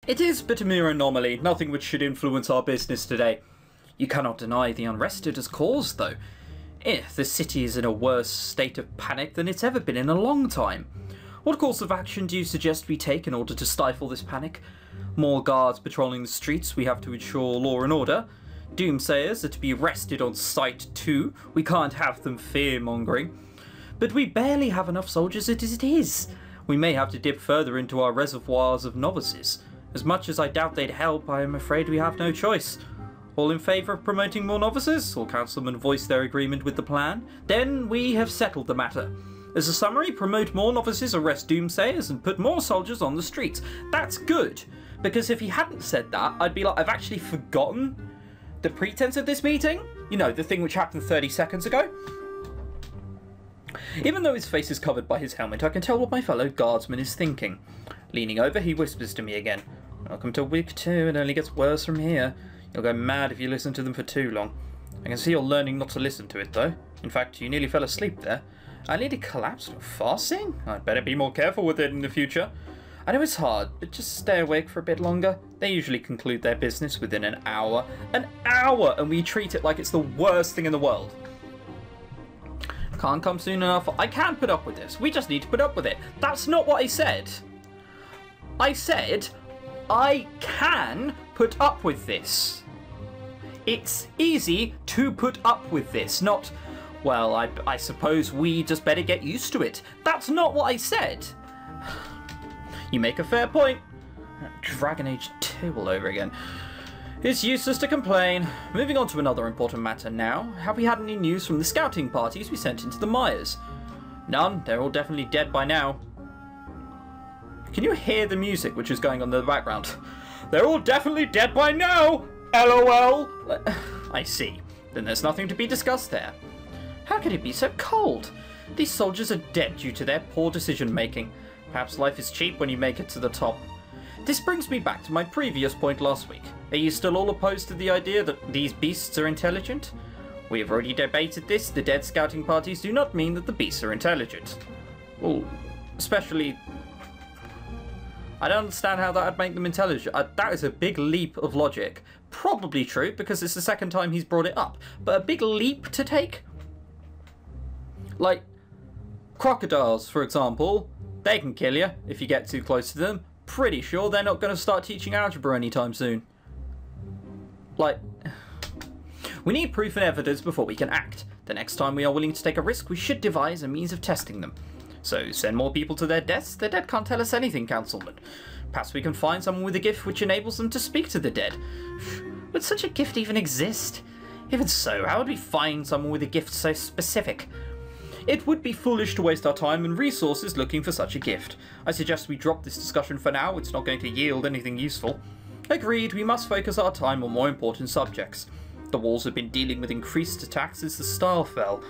It is but a mere anomaly, nothing which should influence our business today. You cannot deny the unrest it has caused, though. The city is in a worse state of panic than it's ever been in a long time. What course of action do you suggest we take in order to stifle this panic? More guards patrolling the streets, we have to ensure law and order. Doomsayers are to be arrested on sight too, we can't have them fear-mongering. But we barely have enough soldiers as it is. We may have to dip further into our reservoirs of novices. As much as I doubt they'd help, I am afraid we have no choice. All in favour of promoting more novices? All councilmen voice their agreement with the plan. Then we have settled the matter. As a summary, promote more novices, arrest doomsayers, and put more soldiers on the streets. That's good, because if he hadn't said that, I'd be like, I've actually forgotten the pretense of this meeting. You know, the thing which happened 30 seconds ago. Even though his face is covered by his helmet, I can tell what my fellow guardsman is thinking. Leaning over, he whispers to me again. Welcome to week 2, it only gets worse from here. You'll go mad if you listen to them for too long. I can see you're learning not to listen to it, though. In fact, you nearly fell asleep there. I nearly collapsed from fasting? I'd better be more careful with it in the future. I know it's hard, but just stay awake for a bit longer. They usually conclude their business within an hour. An hour! And we treat it like it's the worst thing in the world. Can't come soon enough. I can't put up with this. We just need to put up with it. That's not what I said. I said, I can put up with this. It's easy to put up with this, not, well, I suppose we just better get used to it. That's not what I said. You make a fair point. Dragon Age 2 all over again. It's useless to complain. Moving on to another important matter now. Have we had any news from the scouting parties we sent into the mires? None. They're all definitely dead by now. Can you hear the music which is going on in the background? They're all definitely dead by now! LOL! I see. Then there's nothing to be discussed there. How could it be so cold? These soldiers are dead due to their poor decision making. Perhaps life is cheap when you make it to the top. This brings me back to my previous point last week. Are you still all opposed to the idea that these beasts are intelligent? We have already debated this. The dead scouting parties do not mean that the beasts are intelligent. Well, especially... I don't understand how that would make them intelligent. That is a big leap of logic. Probably true, because it's the second time he's brought it up. But a big leap to take? Like, crocodiles, for example. They can kill you if you get too close to them. Pretty sure they're not going to start teaching algebra anytime soon. Like, we need proof and evidence before we can act. The next time we are willing to take a risk, we should devise a means of testing them. So, send more people to their deaths? The dead can't tell us anything, Councilman. Perhaps we can find someone with a gift which enables them to speak to the dead. Would such a gift even exist? Even so, how would we find someone with a gift so specific? It would be foolish to waste our time and resources looking for such a gift. I suggest we drop this discussion for now. It's not going to yield anything useful. Agreed, we must focus our time on more important subjects. The walls have been dealing with increased attacks since the star fell.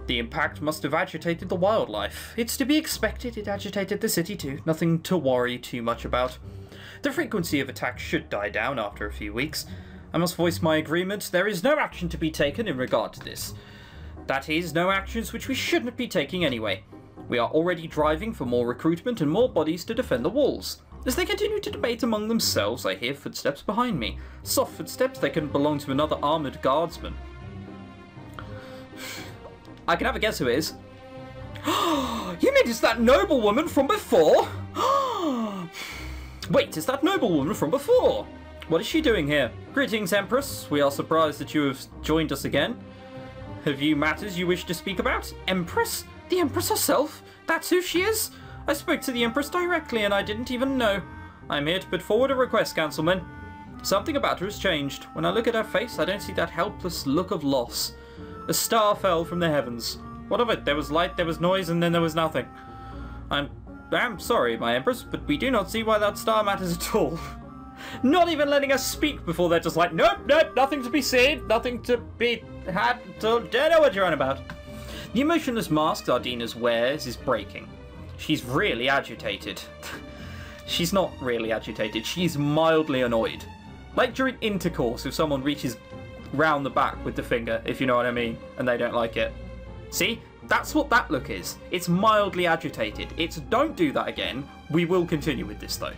The impact must have agitated the wildlife. It's to be expected, it agitated the city too. Nothing to worry too much about. The frequency of attacks should die down after a few weeks. I must voice my agreement. There is no action to be taken in regard to this. That is, no actions which we shouldn't be taking anyway. We are already driving for more recruitment and more bodies to defend the walls. As they continue to debate among themselves, I hear footsteps behind me. Soft footsteps, they can belong to another armoured guardsman. I can have a guess who it is. You mean it's that noblewoman from before? Wait, it's that noblewoman from before? What is she doing here? Greetings, Empress. We are surprised that you have joined us again. Have you matters you wish to speak about? Empress? The Empress herself? That's who she is? I spoke to the Empress directly and I didn't even know. I'm here to put forward a request, Councilman. Something about her has changed. When I look at her face, I don't see that helpless look of loss. A star fell from the heavens. What of it? There was light, there was noise, and then there was nothing. I'm sorry, my Empress, but we do not see why that star matters at all. Not even letting us speak before they're just like, nope, nothing to be seen, nothing to be had, don't know what you're on about. The emotionless mask Ardina's wears is breaking. She's really agitated. She's not really agitated, she's mildly annoyed. Like during intercourse, if someone reaches round the back with the finger, if you know what I mean, and they don't like it. See? That's what that look is. It's mildly agitated. It's don't do that again. We will continue with this though.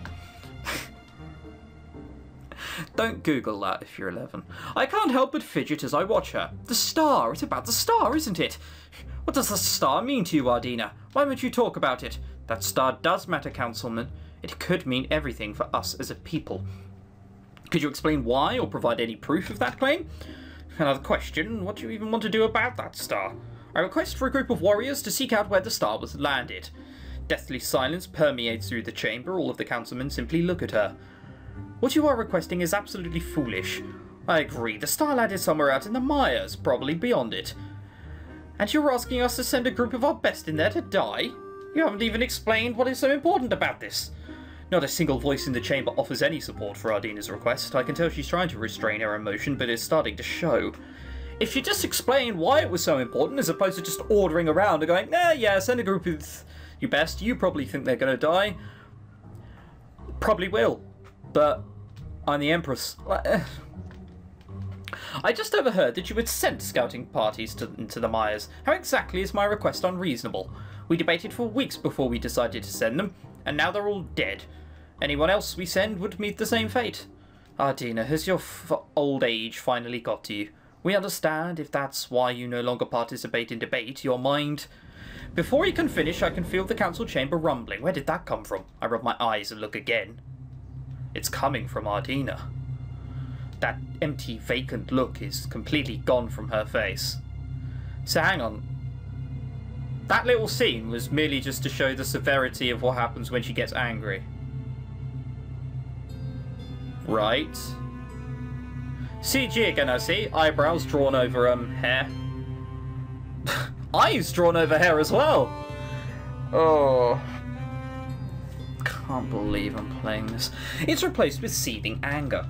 Don't Google that if you're 11. I can't help but fidget as I watch her. The star! It's about the star, isn't it? What does the star mean to you, Ardina? Why won't you talk about it? That star does matter, Councilman. It could mean everything for us as a people. Could you explain why, or provide any proof of that claim? Another question, what do you even want to do about that star? I request for a group of warriors to seek out where the star was landed. Deathly silence permeates through the chamber. All of the councilmen simply look at her. What you are requesting is absolutely foolish. I agree, the star landed somewhere out in the mires, probably beyond it. And you're asking us to send a group of our best in there to die? You haven't even explained what is so important about this. Not a single voice in the chamber offers any support for Ardina's request. I can tell she's trying to restrain her emotion, but it's starting to show. If she just explained why it was so important, as opposed to just ordering around and going, yeah, send a group of your best, you probably think they're going to die. Probably will. But I'm the Empress. I just overheard that you had sent scouting parties into the mires. How exactly is my request unreasonable? We debated for weeks before we decided to send them, and now they're all dead. Anyone else we send would meet the same fate. Ardina, has your old age finally got to you? We understand if that's why you no longer participate in debate, your mind... Before he can finish, I can feel the council chamber rumbling. Where did that come from? I rub my eyes and look again. It's coming from Ardina. That empty, vacant look is completely gone from her face. So hang on. That little scene was merely just to show the severity of what happens when she gets angry. Right. CG again, I see. Eyebrows drawn over, hair. Eyes drawn over hair as well! Oh. Can't believe I'm playing this. It's replaced with seething anger.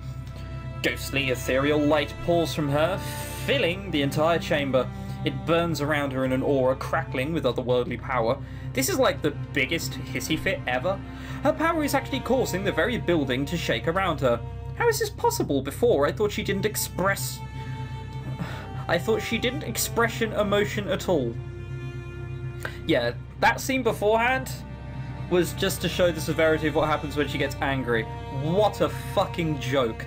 Ghostly, ethereal light pours from her, filling the entire chamber. It burns around her in an aura, crackling with otherworldly power. This is like the biggest hissy fit ever. Her power is actually causing the very building to shake around her. How is this possible? Before, I thought she didn't express emotion at all. Yeah, that scene beforehand was just to show the severity of what happens when she gets angry. What a fucking joke.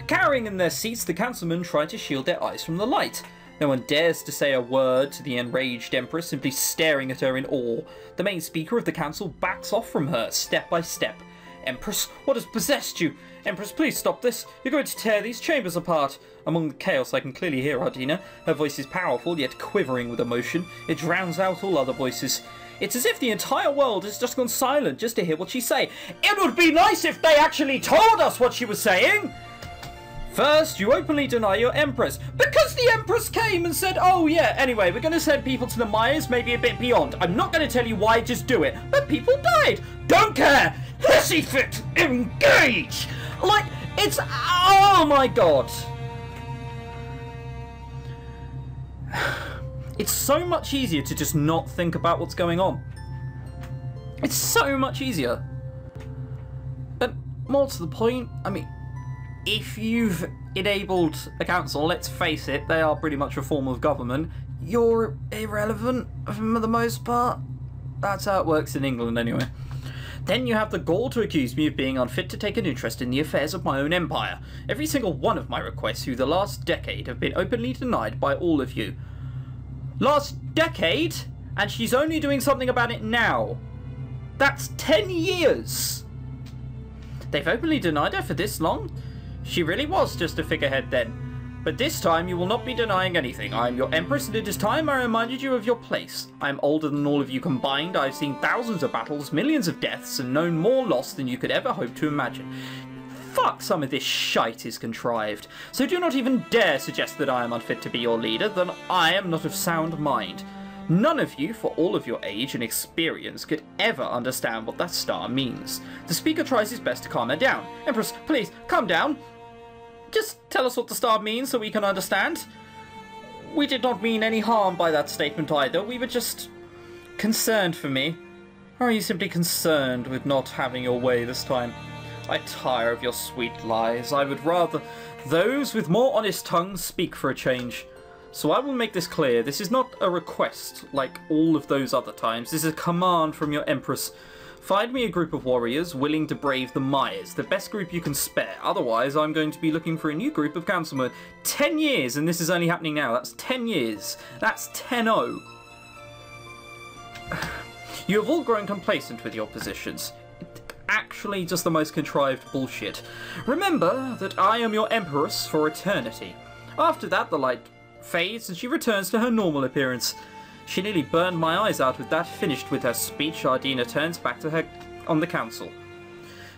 Cowering in their seats, the councilmen try to shield their eyes from the light. No one dares to say a word to the enraged Empress, simply staring at her in awe. The main speaker of the council backs off from her, step by step. Empress, what has possessed you? Empress, please stop this. You're going to tear these chambers apart. Among the chaos, I can clearly hear Ardina. Her voice is powerful, yet quivering with emotion. It drowns out all other voices. It's as if the entire world has just gone silent just to hear what she's saying. It would be nice if they actually told us what she was saying! First, you openly deny your Empress. Because the Empress came and said, oh yeah, anyway, we're going to send people to the mires, maybe a bit beyond. I'm not going to tell you why, just do it. But people died. Don't care. Hissy fit. Engage. Like, it's... Oh my god. It's so much easier to just not think about what's going on. It's so much easier. But more to the point, I mean... If you've enabled a council, let's face it, they are pretty much a form of government, you're irrelevant for the most part. That's how it works in England anyway. Then you have the gall to accuse me of being unfit to take an interest in the affairs of my own empire. Every single one of my requests through the last decade have been openly denied by all of you. Last decade? And she's only doing something about it now. That's 10 years! They've openly denied her for this long? She really was just a figurehead then. But this time you will not be denying anything. I am your Empress, and it is time I reminded you of your place. I am older than all of you combined. I've seen thousands of battles, millions of deaths, and known more loss than you could ever hope to imagine. Fuck, some of this shite is contrived. So do not even dare suggest that I am unfit to be your leader, then I am not of sound mind. None of you, for all of your age and experience, could ever understand what that star means. The speaker tries his best to calm her down. Empress, please, calm down. Just tell us what the star means so we can understand. We did not mean any harm by that statement either. We were just concerned for me. Or are you simply concerned with not having your way this time? I tire of your sweet lies. I would rather those with more honest tongues speak for a change. So I will make this clear. This is not a request like all of those other times. This is a command from your Empress. Find me a group of warriors willing to brave the mires, the best group you can spare. Otherwise, I'm going to be looking for a new group of councilmen. 10 years, and this is only happening now. That's 10 years. That's 10-0. You have all grown complacent with your positions. Actually, just the most contrived bullshit. Remember that I am your empress for eternity. After that, the light fades and she returns to her normal appearance. She nearly burned my eyes out with that. Finished with her speech, Ardina turns back to her on the council.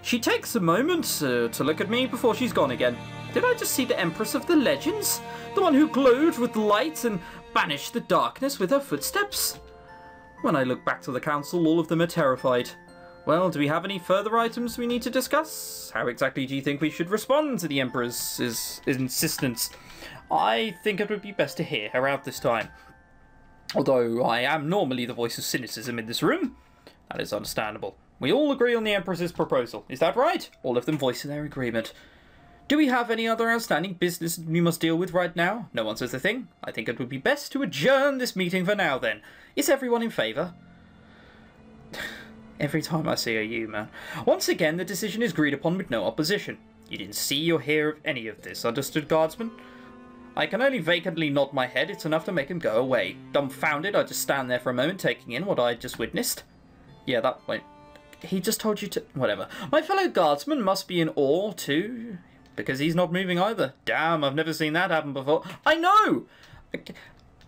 She takes a moment to look at me before she's gone again. Did I just see the Empress of the Legends? The one who glowed with light and banished the darkness with her footsteps? When I look back to the council, all of them are terrified. Well, do we have any further items we need to discuss? How exactly do you think we should respond to the Empress's insistence? I think it would be best to hear her out this time. Although I am normally the voice of cynicism in this room. That is understandable. We all agree on the Empress's proposal. Is that right? All of them voicing their agreement. Do we have any other outstanding business we must deal with right now? No one says a thing. I think it would be best to adjourn this meeting for now then. Is everyone in favour? Every time I see a you, man. Once again, the decision is agreed upon with no opposition. You didn't see or hear of any of this, understood, guardsman? I can only vacantly nod my head. It's enough to make him go away. Dumbfounded, I just stand there for a moment, taking in what I had just witnessed. Yeah, that went... He just told you to... Whatever. My fellow guardsman must be in awe, too, because he's not moving either. Damn, I've never seen that happen before. I know!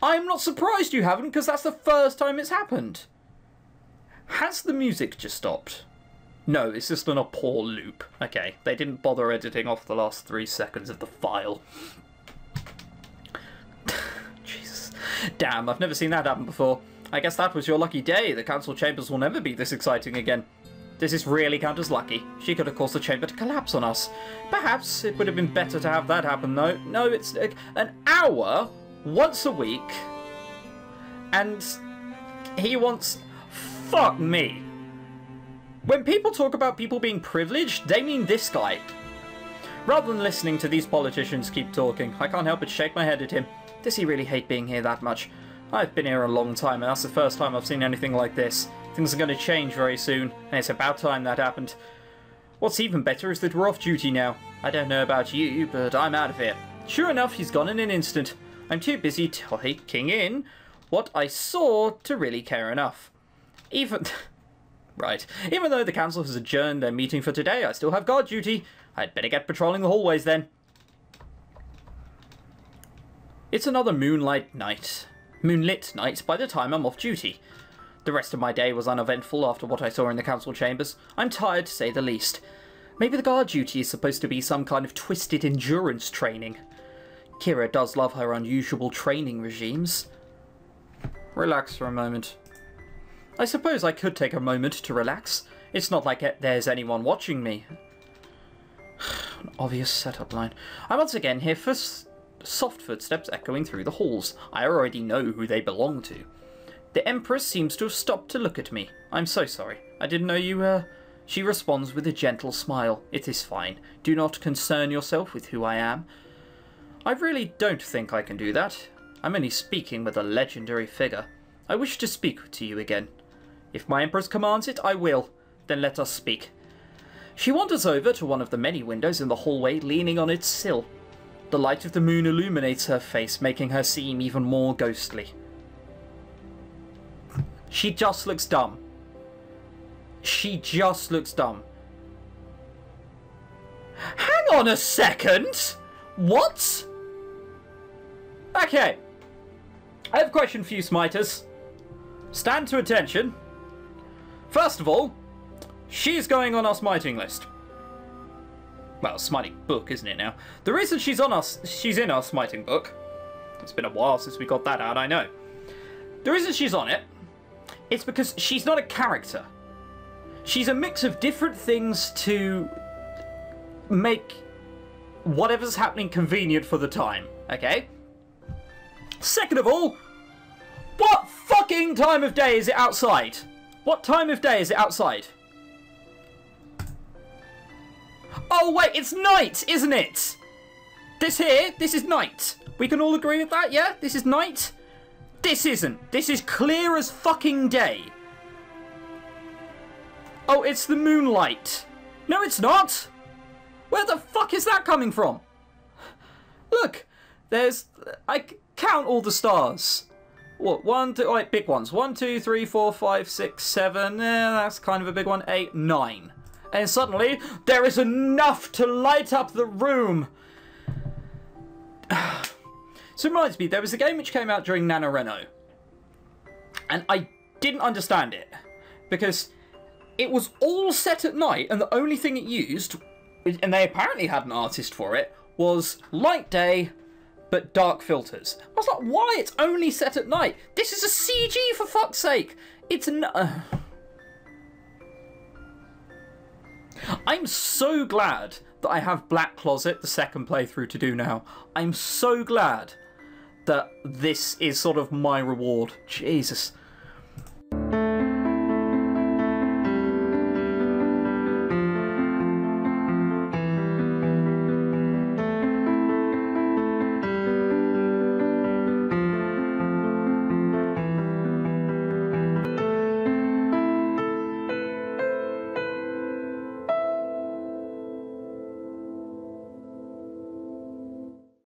I'm not surprised you haven't, because that's the first time it's happened. Has the music just stopped? No, it's just on a poor loop. Okay, they didn't bother editing off the last 3 seconds of the file. Jesus. Damn, I've never seen that happen before. I guess that was your lucky day. The council chambers will never be this exciting again. Does this really count as lucky? She could have caused the chamber to collapse on us. Perhaps it would have been better to have that happen, though. No, it's an hour once a week. And he wants... Fuck me. When people talk about people being privileged, they mean this guy. Rather than listening to these politicians keep talking, I can't help but shake my head at him. Does he really hate being here that much? I've been here a long time, and that's the first time I've seen anything like this. Things are going to change very soon, and it's about time that happened. What's even better is that we're off duty now. I don't know about you, but I'm out of here. Sure enough, he's gone in an instant. I'm too busy taking in what I saw to really care enough. Right. Even though the council has adjourned their meeting for today, I still have guard duty. I'd better get patrolling the hallways then. It's another moonlit night by the time I'm off duty. The rest of my day was uneventful after what I saw in the council chambers. I'm tired, to say the least. Maybe the guard duty is supposed to be some kind of twisted endurance training. Kira does love her unusual training regimes. Relax for a moment. I suppose I could take a moment to relax. It's not like there's anyone watching me. An obvious setup line. I once again hear soft footsteps echoing through the halls. I already know who they belong to. The Empress seems to have stopped to look at me. I'm so sorry. I didn't know you, She responds with a gentle smile. It is fine. Do not concern yourself with who I am. I really don't think I can do that. I'm only speaking with a legendary figure. I wish to speak to you again. If my Empress commands it, I will. Then let us speak. She wanders over to one of the many windows in the hallway, leaning on its sill. The light of the moon illuminates her face, making her seem even more ghostly. She just looks dumb. She just looks dumb. Hang on a second! What? Okay. I have a question for you, Smiters. Stand to attention. First of all, she's going on our smiting list. Well, smiting book, isn't it now? The reason she's in our smiting book, it's been a while since we got that out, I know. The reason she's on it, it's because she's not a character. She's a mix of different things to make whatever's happening convenient for the time, okay? Second of all, what fucking time of day is it outside? What time of day is it outside? Oh wait, it's night, isn't it? This is night. We can all agree with that, yeah? This is night? This isn't. This is clear as fucking day. Oh, it's the moonlight. No, it's not. Where the fuck is that coming from? Look, there's... I count all the stars. What? One, two... Alright, big ones. 1, 2, 3, 4, 5, 6, 7. That's kind of a big one. 8, 9. And suddenly, there is enough to light up the room. So it reminds me, there was a game which came out during NaNoRenO. And I didn't understand it. Because it was all set at night, and the only thing it used, and they apparently had an artist for it, was light day, but dark filters. I was like, why? It's only set at night. This is a CG, for fuck's sake. It's I'm so glad that I have Black Closet, the second playthrough, to do now. I'm so glad that this is sort of my reward. Jesus.